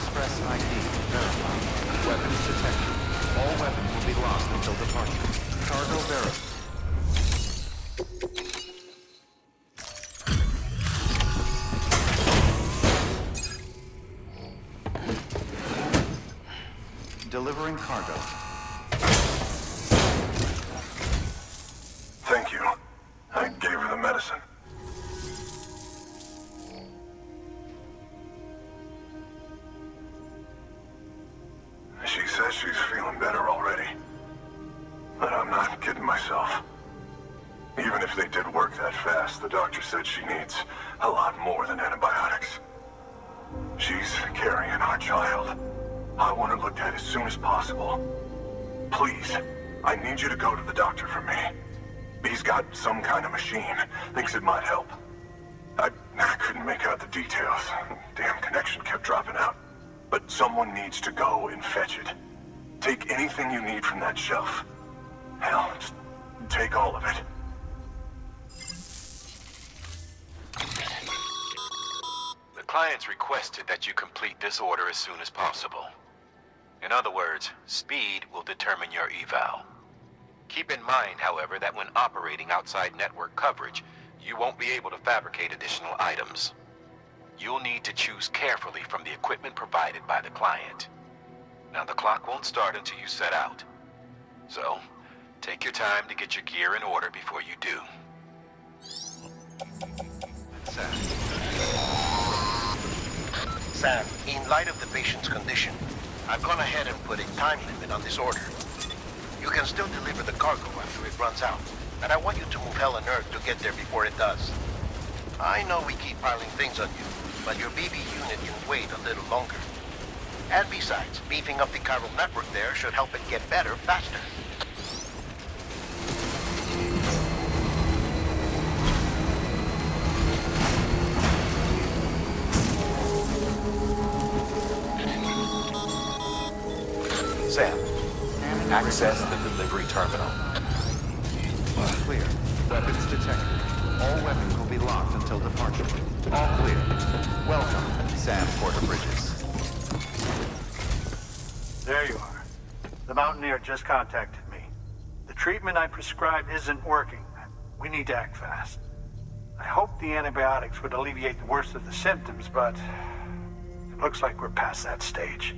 Express ID verified. Weapons detected. All weapons will be lost until departure. Cargo verified. Delivering cargo. Thank you. I gave her the medicine. She says she's feeling better already. But I'm not kidding myself. Even if they did work that fast, the doctor said she needs a lot more than antibiotics. She's carrying our child. I want her looked at as soon as possible. Please, I need you to go to the doctor for me. He's got some kind of machine. Thinks it might help. I couldn't make out the details. Damn connection kept dropping out. But someone needs to go and fetch it. Take anything you need from that shelf. Hell, just take all of it. The client's requested that you complete this order as soon as possible. In other words, speed will determine your eval. Keep in mind, however, that when operating outside network coverage, you won't be able to fabricate additional items. You'll need to choose carefully from the equipment provided by the client. Now, the clock won't start until you set out. So, take your time to get your gear in order before you do. Sam, in light of the patient's condition, I've gone ahead and put a time limit on this order. You can still deliver the cargo after it runs out, and I want you to move hell and earth to get there before it does. I know we keep piling things on you, but your BB unit can wait a little longer. And besides, beefing up the chiral network there should help it get better faster. Sam, access the delivery terminal. Clear. Weapons detected. All weapons will be locked until departure. All clear. Welcome, Sam Porter Bridges. There you are. The Mountaineer just contacted me. The treatment I prescribed isn't working. We need to act fast. I hoped the antibiotics would alleviate the worst of the symptoms, but it looks like we're past that stage.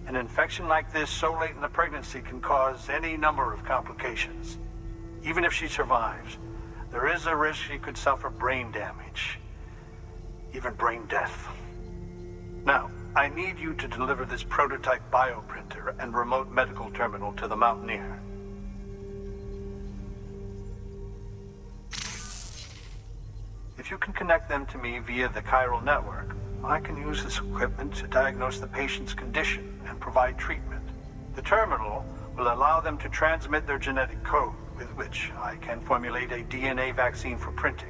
An infection like this so late in the pregnancy can cause any number of complications. Even if she survives, there is a risk she could suffer brain damage, even brain death. Now, I need you to deliver this prototype bioprinter and remote medical terminal to the Mountaineer. If you can connect them to me via the chiral network, I can use this equipment to diagnose the patient's condition and provide treatment. The terminal will allow them to transmit their genetic code, with which I can formulate a DNA vaccine for printing.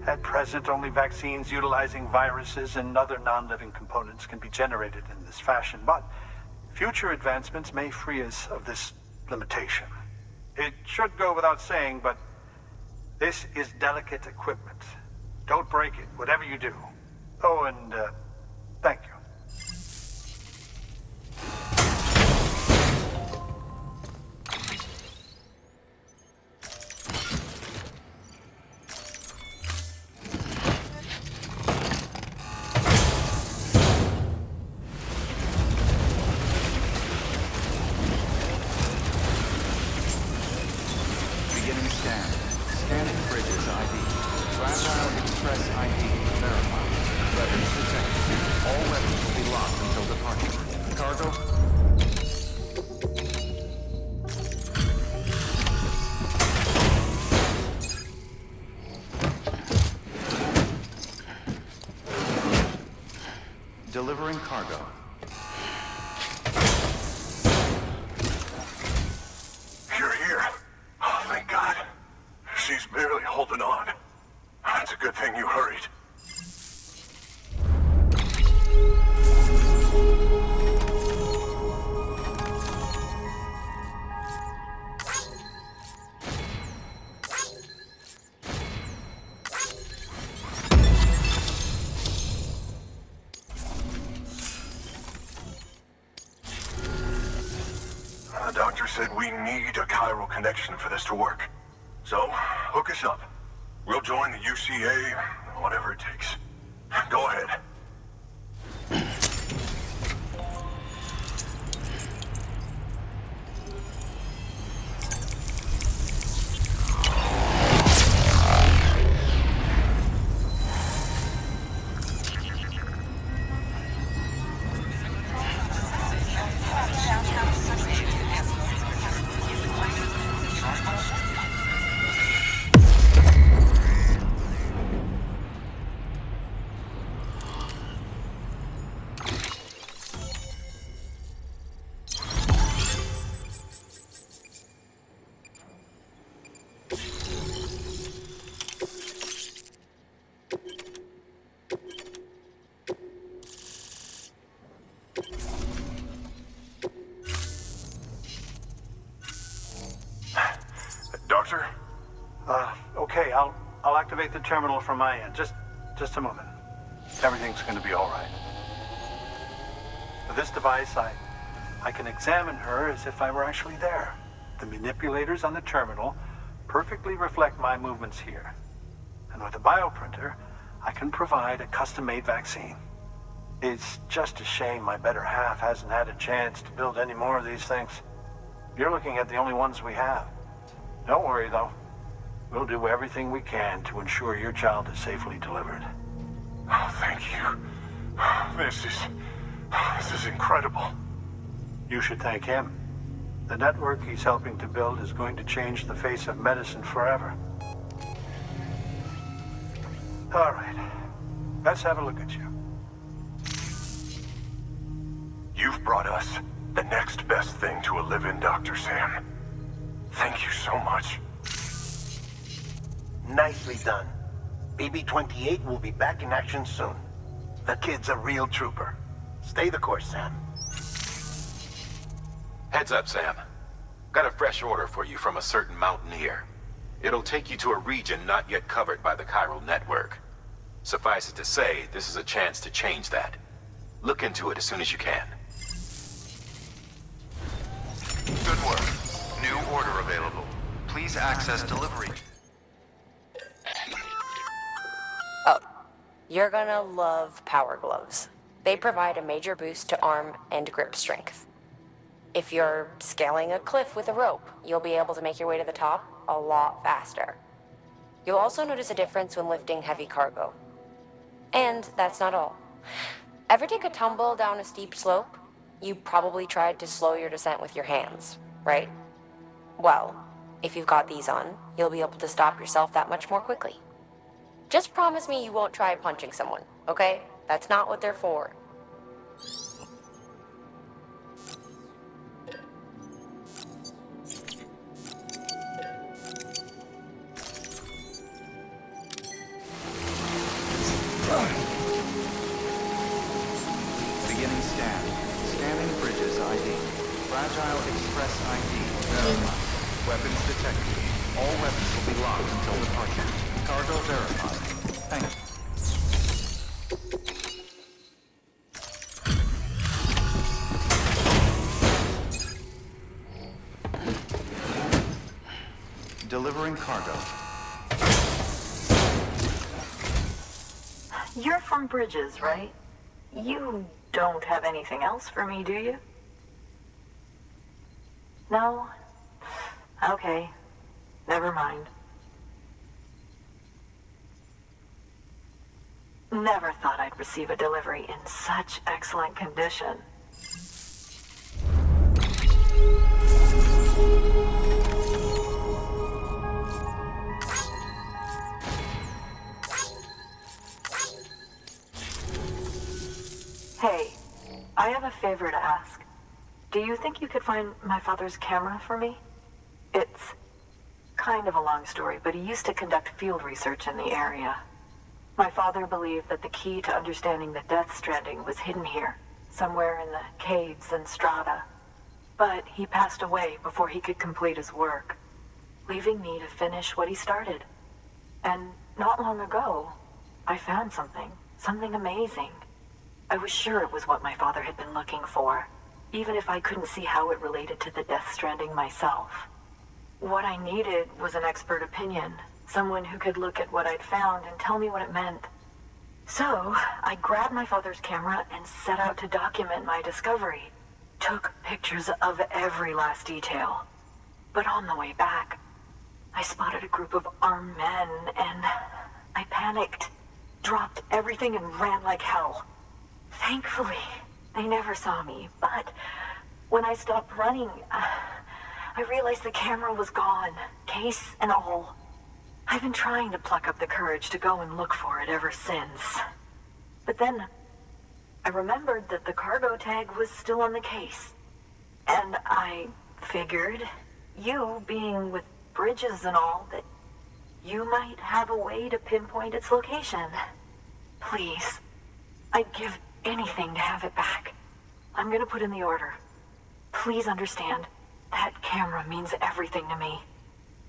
At present, only vaccines utilizing viruses and other non-living components can be generated in this fashion, but future advancements may free us of this limitation. It should go without saying, but this is delicate equipment. Don't break it, whatever you do. Oh, and thank you. Beginning scan. Scanning Bridges ID. Fragile Express ID verified. Weapons detected. All weapons will be locked until departure. Cargo. Delivering cargo. You're here. Oh, thank God. She's barely holding on. It's a good thing you hurried. said we need a chiral connection for this to work. So, hook us up. We'll join the UCAE, whatever it takes. Go ahead. Doctor? Okay, I'll activate the terminal from my end. Just a moment. Everything's going to be all right. With this device, I can examine her as if I were actually there. The manipulators on the terminal perfectly reflect my movements here. And with a bioprinter, I can provide a custom-made vaccine. It's just a shame my better half hasn't had a chance to build any more of these things. You're looking at the only ones we have. Don't worry, though. We'll do everything we can to ensure your child is safely delivered. Oh, thank you. This is incredible. You should thank him. The network he's helping to build is going to change the face of medicine forever. All right. Let's have a look at you. You've brought us the next best thing to a live-in, Dr. Sam. Thank you so much. Nicely done. BB-28 will be back in action soon. The kid's a real trooper. Stay the course, Sam. Heads up, Sam. Got a fresh order for you from a certain mountaineer. It'll take you to a region not yet covered by the chiral network. Suffice it to say, this is a chance to change that. Look into it as soon as you can. Good work. New order available. Please access delivery. Oh, you're gonna love power gloves. They provide a major boost to arm and grip strength. If you're scaling a cliff with a rope, you'll be able to make your way to the top a lot faster. You'll also notice a difference when lifting heavy cargo. And that's not all. Ever take a tumble down a steep slope? You probably tried to slow your descent with your hands, right? Well, if you've got these on, you'll be able to stop yourself that much more quickly. Just promise me you won't try punching someone, okay? That's not what they're for. Beginning scan. Scanning bridges ID. Fragile Express ID. Verified. Weapons detected. All weapons will be locked until departure. Cargo verified. Thank you. Delivering cargo. You're from Bridges, right? You don't have anything else for me, do you? No? Okay. Never mind. Never thought I'd receive a delivery in such excellent condition. Hey, I have a favor to ask. Do you think you could find my father's camera for me? It's kind of a long story, but he used to conduct field research in the area. My father believed that the key to understanding the death stranding was hidden here, somewhere in the caves and strata. But he passed away before he could complete his work, leaving me to finish what he started. And not long ago, I found something amazing. I was sure it was what my father had been looking for. even if I couldn't see how it related to the Death Stranding myself. What I needed was an expert opinion, someone who could look at what I'd found and tell me what it meant. So, I grabbed my father's camera and set out to document my discovery. Took pictures of every last detail. But on the way back, I spotted a group of armed men and I panicked, dropped everything and ran like hell. Thankfully, they never saw me, but when I stopped running, I realized the camera was gone, case and all. I've been trying to pluck up the courage to go and look for it ever since. But then, I remembered that the cargo tag was still on the case. And I figured, you being with bridges and all, that you might have a way to pinpoint its location. Please, I'd give anything to have it back. I'm gonna put in the order. Please understand, that camera means everything to me.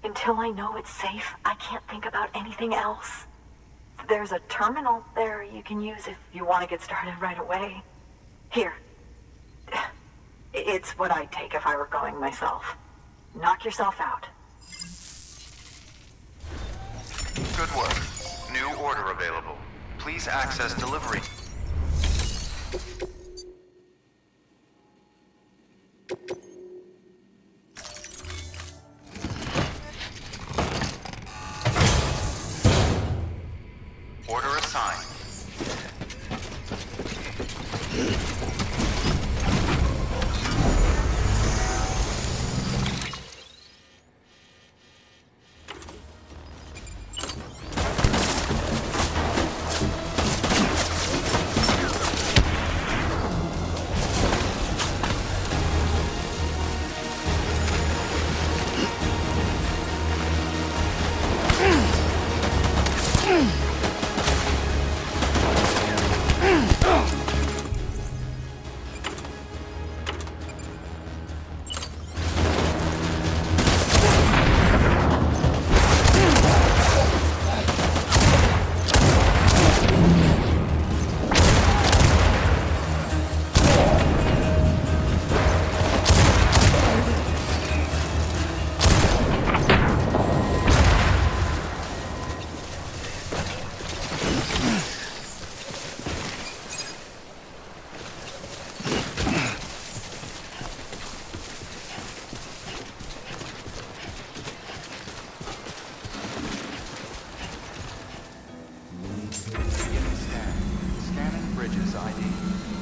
Until I know it's safe, I can't think about anything else. There's a terminal there you can use if you want to get started right away. Here. It's what I'd take if I were going myself. Knock yourself out. Good work. New order available. Please access delivery. Order assigned.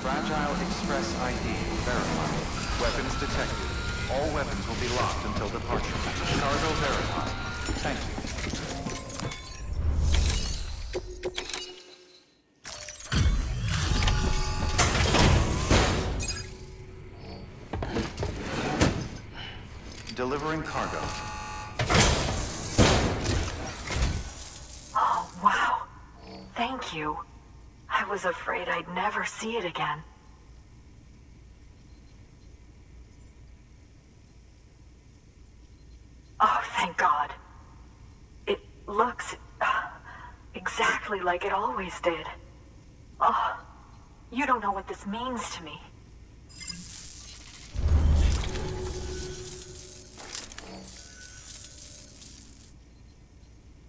Fragile Express ID verified. Weapons detected. All weapons will be locked until departure. Cargo verified. Thank you. Delivering cargo. Oh, wow. Thank you. I was afraid I'd never see it again. Oh, thank God. It looks exactly like it always did. Oh, you don't know what this means to me.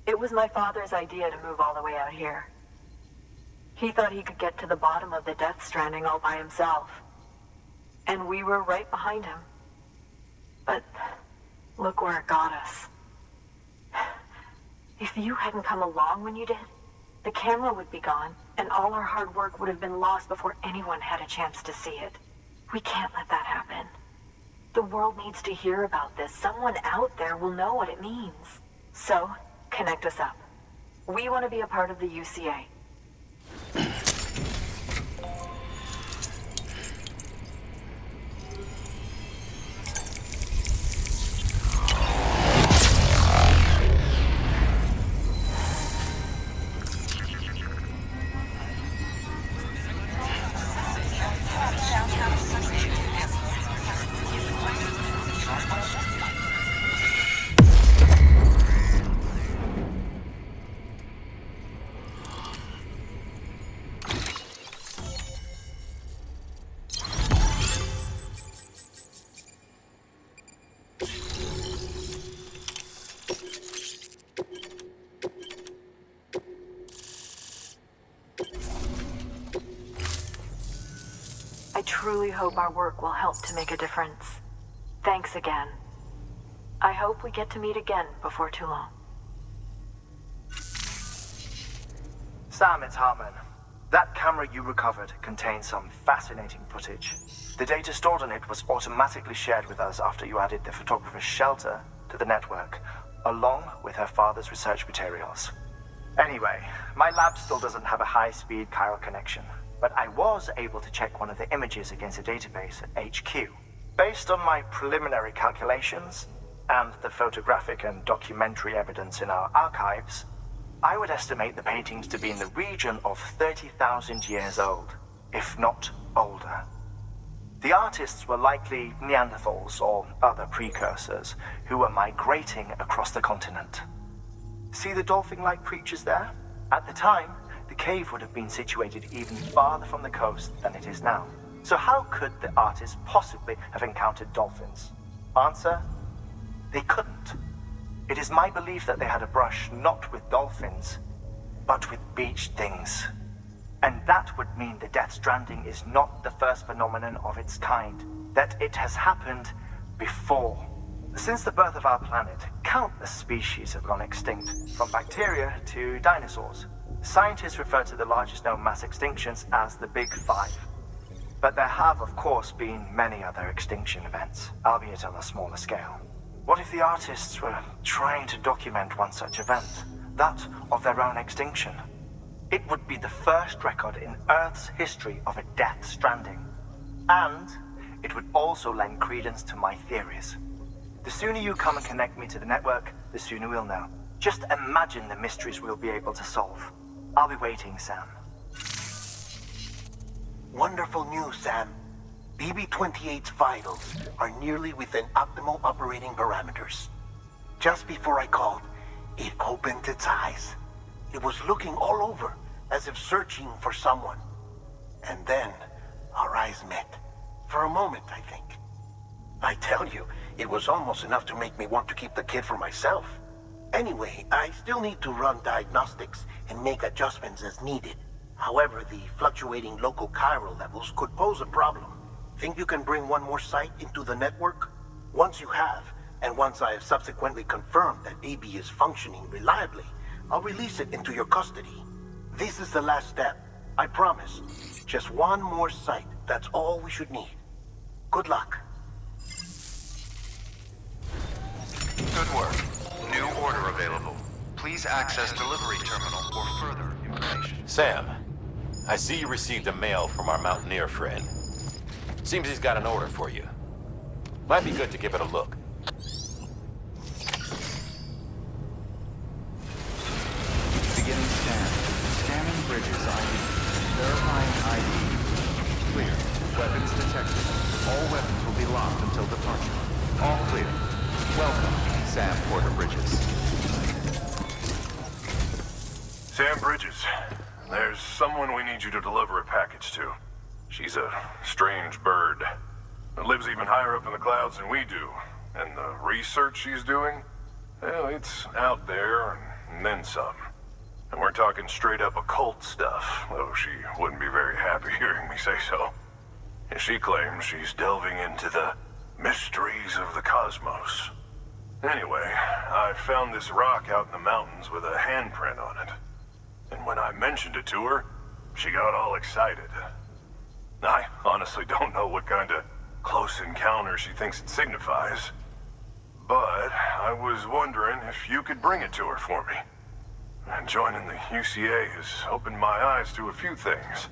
It was my father's idea to move all the way out here. He thought he could get to the bottom of the Death Stranding all by himself. And we were right behind him. But look where it got us. If you hadn't come along when you did, the camera would be gone, and all our hard work would have been lost before anyone had a chance to see it. We can't let that happen. The world needs to hear about this. Someone out there will know what it means. So, connect us up. We want to be a part of the UCA. truly hope our work will help to make a difference. Thanks again. I hope we get to meet again before too long. Sam, it's Hartman. That camera you recovered contains some fascinating footage. The data stored on it was automatically shared with us after you added the photographer's shelter to the network, along with her father's research materials. Anyway, my lab still doesn't have a high-speed chiral connection, but I was able to check one of the images against a database at HQ. Based on my preliminary calculations and the photographic and documentary evidence in our archives, I would estimate the paintings to be in the region of 30,000 years old, if not older. The artists were likely Neanderthals or other precursors who were migrating across the continent. See the dolphin-like creatures there? At the time, the cave would have been situated even farther from the coast than it is now. So how could the artists possibly have encountered dolphins? Answer: they couldn't. It is my belief that they had a brush not with dolphins, but with beach things. And that would mean the Death Stranding is not the first phenomenon of its kind, that it has happened before. Since the birth of our planet, countless species have gone extinct, from bacteria to dinosaurs. Scientists refer to the largest known mass extinctions as the Big Five. But there have, of course, been many other extinction events, albeit on a smaller scale. What if the artists were trying to document one such event, that of their own extinction? It would be the first record in Earth's history of a Death Stranding. And it would also lend credence to my theories. The sooner you come and connect me to the network, the sooner we'll know. Just imagine the mysteries we'll be able to solve. I'll be waiting, Sam. Wonderful news, Sam. BB-28's vitals are nearly within optimal operating parameters. Just before I called, it opened its eyes. It was looking all over, as if searching for someone. And then, our eyes met. For a moment, I think. I tell you, it was almost enough to make me want to keep the kid for myself. Anyway, I still need to run diagnostics and make adjustments as needed. However, the fluctuating local chiral levels could pose a problem. Think you can bring one more site into the network? Once you have, and once I have subsequently confirmed that AB is functioning reliably, I'll release it into your custody. This is the last step. I promise. Just one more site. That's all we should need. Good luck. Good work. New order available. Please access delivery terminal for further information. Sam, I see you received a mail from our mountaineer friend. Seems he's got an order for you. Might be good to give it a look. Beginning scan. Scanning bridges ID. Verifying ID. Clear. Weapons detected. All weapons will be locked until departure. All clear. Welcome, Sam Porter Bridges. Sam Bridges, there's someone we need you to deliver a package to. She's a strange bird. It lives even higher up in the clouds than we do. And the research she's doing, well, it's out there and then some. And we're talking straight up occult stuff, though she wouldn't be very happy hearing me say so. And she claims she's delving into the mysteries of the cosmos. Anyway, I found this rock out in the mountains with a handprint on it. And when I mentioned it to her, she got all excited. I honestly don't know what kind of close encounter she thinks it signifies. But I was wondering if you could bring it to her for me. And joining the UCA has opened my eyes to a few things.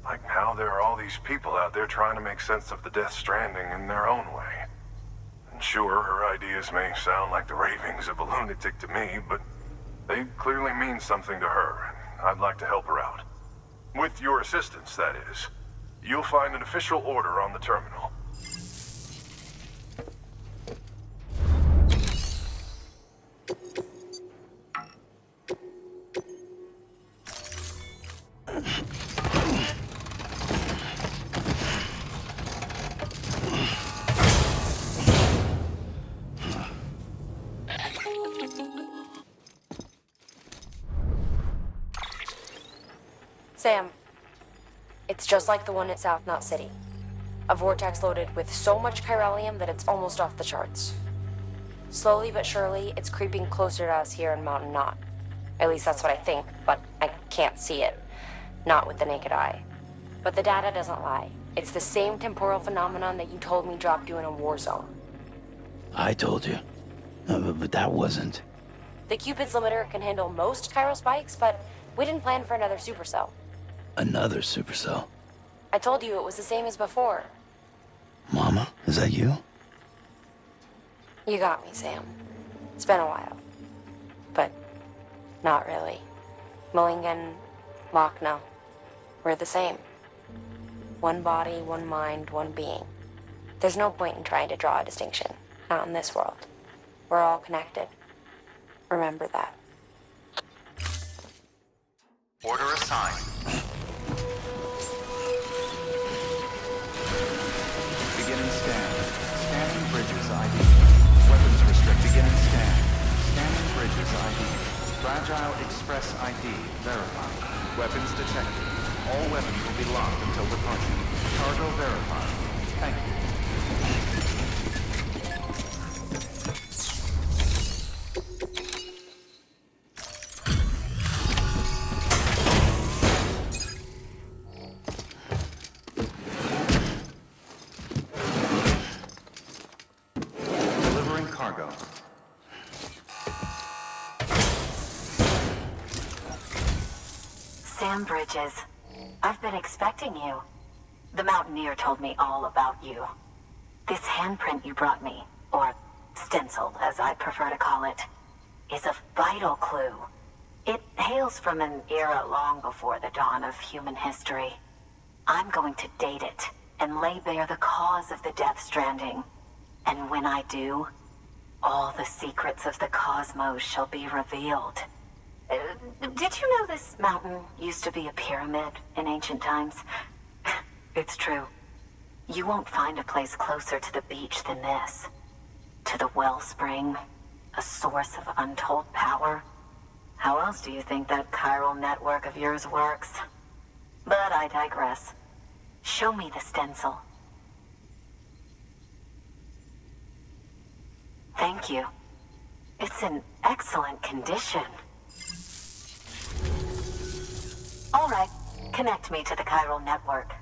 Like how there are all these people out there trying to make sense of the Death Stranding in their own way. And sure, her ideas may sound like the ravings of a lunatic to me, but they clearly mean something to her, and I'd like to help her out. With your assistance, that is. You'll find an official order on the terminal. Sam, it's just like the one at South Knot City. A vortex loaded with so much chiralium that it's almost off the charts. Slowly but surely, it's creeping closer to us here in Mountain Knot. At least that's what I think, but I can't see it. Not with the naked eye. But the data doesn't lie. It's the same temporal phenomenon that you told me dropped you in a war zone. I told you. But that wasn't. The Cupid's limiter can handle most chiral spikes, but we didn't plan for another supercell. Another supercell. I told you it was the same as before. Mama, is that you? You got me, Sam. It's been a while. But not really. Mulligan, Lochner, we're the same. One body, one mind, one being. There's no point in trying to draw a distinction. Not in this world. We're all connected. Remember that. Order assigned. Beginning scan. Scanning bridges ID. Weapons restrict. Beginning scan. Scanning bridges ID. Fragile Express ID verified. Weapons detected. All weapons will be locked until departure. Cargo verified. Thank you. Delivering cargo. Sam Bridges, I've been expecting you. The Mountaineer told me all about you. This handprint you brought me, or stencil as I prefer to call it, is a vital clue. It hails from an era long before the dawn of human history. I'm going to date it and lay bare the cause of the Death Stranding. And when I do, all the secrets of the cosmos shall be revealed. Did you know this mountain used to be a pyramid in ancient times? It's true. You won't find a place closer to the beach than this. To the wellspring, a source of untold power. How else do you think that chiral network of yours works? But I digress. Show me the stencil. Thank you. It's in excellent condition. All right, connect me to the chiral network.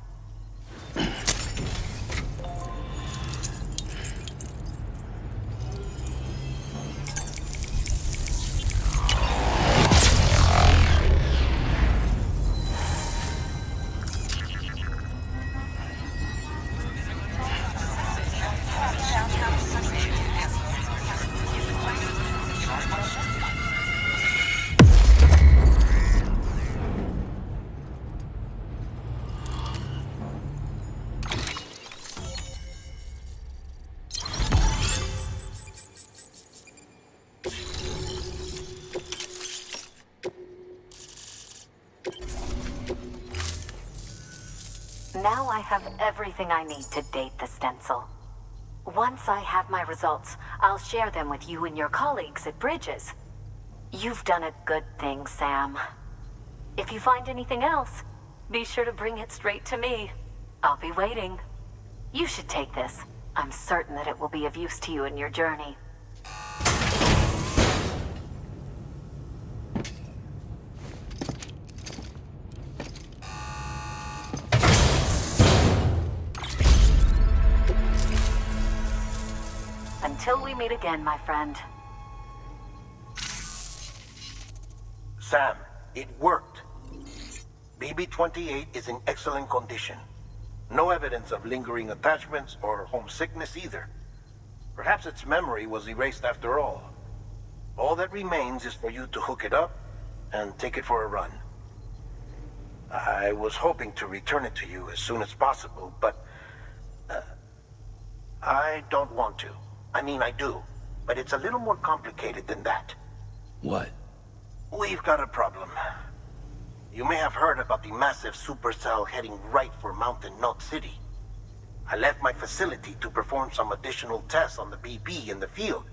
Now I have everything I need to date the stencil. Once I have my results, I'll share them with you and your colleagues at Bridges. You've done a good thing, Sam. If you find anything else, be sure to bring it straight to me. I'll be waiting. You should take this. I'm certain that it will be of use to you in your journey. Until we meet again, my friend. Sam, it worked. BB-28 is in excellent condition. No evidence of lingering attachments or homesickness either. Perhaps its memory was erased after all. All that remains is for you to hook it up and take it for a run. I was hoping to return it to you as soon as possible, but I don't want to. I mean, I do, but it's a little more complicated than that. What? We've got a problem. You may have heard about the massive supercell heading right for Mountain Knot City. I left my facility to perform some additional tests on the BB in the field,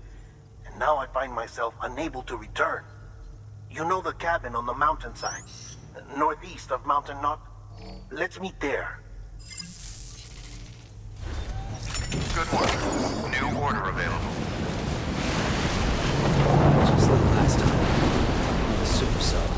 and now I find myself unable to return. You know the cabin on the mountainside, northeast of Mountain Knot? Let's meet there. Good work. New order available. Just like last time. The super cell.